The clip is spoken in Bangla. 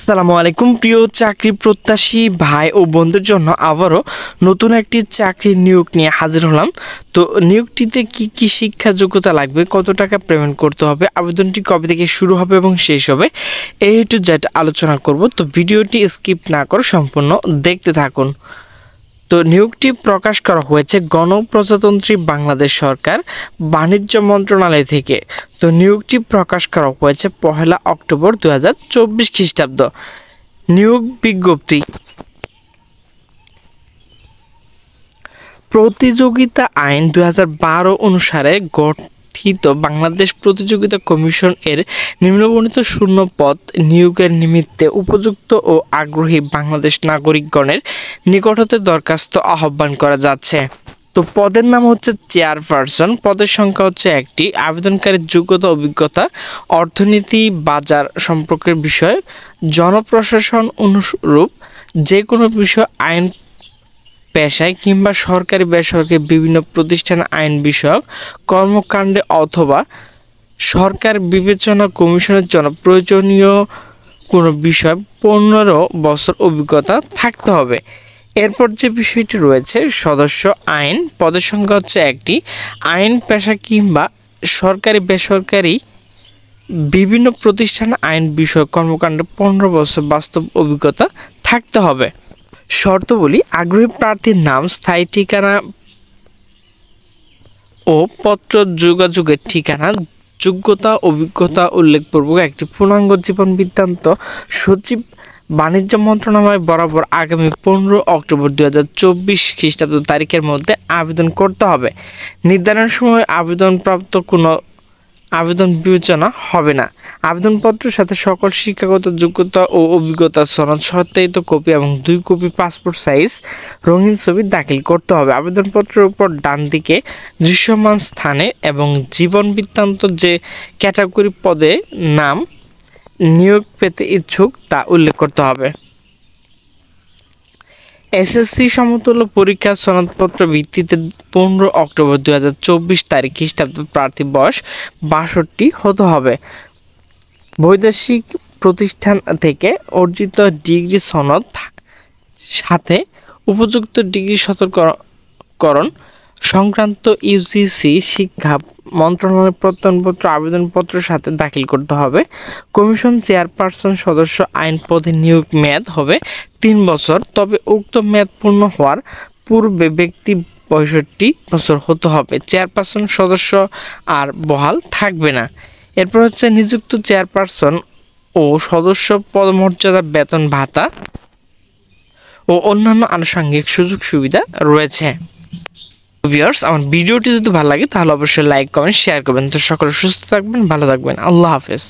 আসসালামু আলাইকুম প্রিয় চাকরি প্রত্যাশী ভাই ও বন্ধুদের জন্য আবারও নতুন একটি চাকরির নিয়োগ নিয়ে হাজির হলাম। তো নিয়োগটিতে কি কি শিক্ষার যোগ্যতা লাগবে, কত টাকা পেমেন্ট করতে হবে, আবেদনটি কবে থেকে শুরু হবে এবং শেষ হবে, এই টু জেড আলোচনা করব। তো ভিডিওটি স্কিপ না করে সম্পূর্ণ দেখতে থাকুন। তো নিয়োগটি প্রকাশ করা হয়েছে গণপ্রজাতন্ত্রী বাংলাদেশ সরকার বাণিজ্য মন্ত্রণালয় থেকে। তো নিয়োগটি প্রকাশ করা হয়েছে 1 অক্টোবর 2024 খ্রিস্টাব্দ। নিয়োগ বিজ্ঞপ্তি। প্রতিযোগিতা আইন 2012 অনুসারে গঠিত বাংলাদেশ প্রতিযোগিতা কমিশন এর নিম্নবর্ণিত শূন্য পদ নিয়োগের নিমিত্তে উপযুক্ত ও আগ্রহী বাংলাদেশ নাগরিকগণের নিকট হতে দরখাস্ত আহ্বান করা যাচ্ছে। তো পদের নাম হচ্ছে চেয়ারপারসন, পদের সংখ্যা হচ্ছে একটি। আবেদনকারীর যোগ্যতা অভিজ্ঞতা অর্থনীতি বাজার সম্পর্কের বিষয়, জনপ্রশাসন অনুরূপ যে কোনো বিষয়, আইন পেশায় কিংবা সরকারি বেসরকারি বিভিন্ন প্রতিষ্ঠানে আইন বিষয়ক কর্মকাণ্ডে অথবা সরকার বিবেচনা কমিশনের জন্য প্রয়োজনীয় কোনো বিষয় 15 বছর অভিজ্ঞতা থাকতে হবে। এরপর যে বিষয়টি রয়েছে সদস্য আইন, পদের সংখ্যা হচ্ছে একটি। আইন পেশা কিংবা সরকারি বেসরকারি বিভিন্ন প্রতিষ্ঠানে আইন বিষয়ক কর্মকাণ্ডে 15 বছর বাস্তব অভিজ্ঞতা থাকতে হবে। শর্তাবলী: আগ্রহী প্রার্থীর নাম, স্থায়ী ঠিকানা ও পত্র যোগাযোগের ঠিকানা, যোগ্যতা অভিজ্ঞতা উল্লেখপূর্বক একটি পূর্ণাঙ্গ জীবন বৃত্তান্ত সচিব বাণিজ্য মন্ত্রণালয় বরাবর আগামী 15 অক্টোবর 2024 খ্রিস্টাব্দ তারিখের মধ্যে আবেদন করতে হবে। নির্ধারণের সময় আবেদনপ্রাপ্ত কোনো আবেদন বিবেচনা হবে না। আবেদনপত্রের সাথে সকল শিক্ষাগত যোগ্যতা ও অভিজ্ঞতার সনদ সত্যায়িত কপি এবং 2 কপি পাসপোর্ট সাইজ রঙিন ছবি দাখিল করতে হবে। আবেদনপত্রের উপর ডান দিকে দৃশ্যমান স্থানে এবং জীবন বৃত্তান্ত যে ক্যাটাগরি পদে নাম নিয়োগ পেতে ইচ্ছুক তা উল্লেখ করতে হবে। এসএসসি সমতুল্য পরীক্ষার সনদপত্র ভিত্তিতে 15 অক্টোবর 2024 তারিখ খ্রিস্টাব্দ প্রার্থী বয়স 62 হতে হবে। বৈদেশিক প্রতিষ্ঠান থেকে অর্জিত ডিগ্রি সনদ সাথে উপযুক্ত ডিগ্রি সতর্কীকরণ সংক্রান্ত ইউজিসি শিক্ষা মন্ত্রণালয়ের প্রত্যয়নপত্র আবেদনপত্রের সাথে দাখিল করতে হবে। কমিশন চেয়ারপারসন সদস্য আইন পদে নিয়োগ মেয়াদ হবে 3 বছর, তবে উক্ত মেয়াদ পূর্ণ হওয়ার পূর্বে ব্যক্তি 65 বছর হতে হবে। চেয়ারপারসন সদস্য আর বহাল থাকবে না। এরপর হচ্ছে নিযুক্ত চেয়ারপারসন ও সদস্য পদমর্যাদা, বেতন ভাতা ও অন্যান্য আনুষঙ্গিক সুযোগ সুবিধা রয়েছে। ভিউয়ার্স, আমার ভিডিওটি যদি ভালো লাগে তাহলে অবশ্যই লাইক কমেন্ট শেয়ার করবেন। তো সকলে সুস্থ থাকবেন, ভালো থাকবেন। আল্লাহ হাফেজ।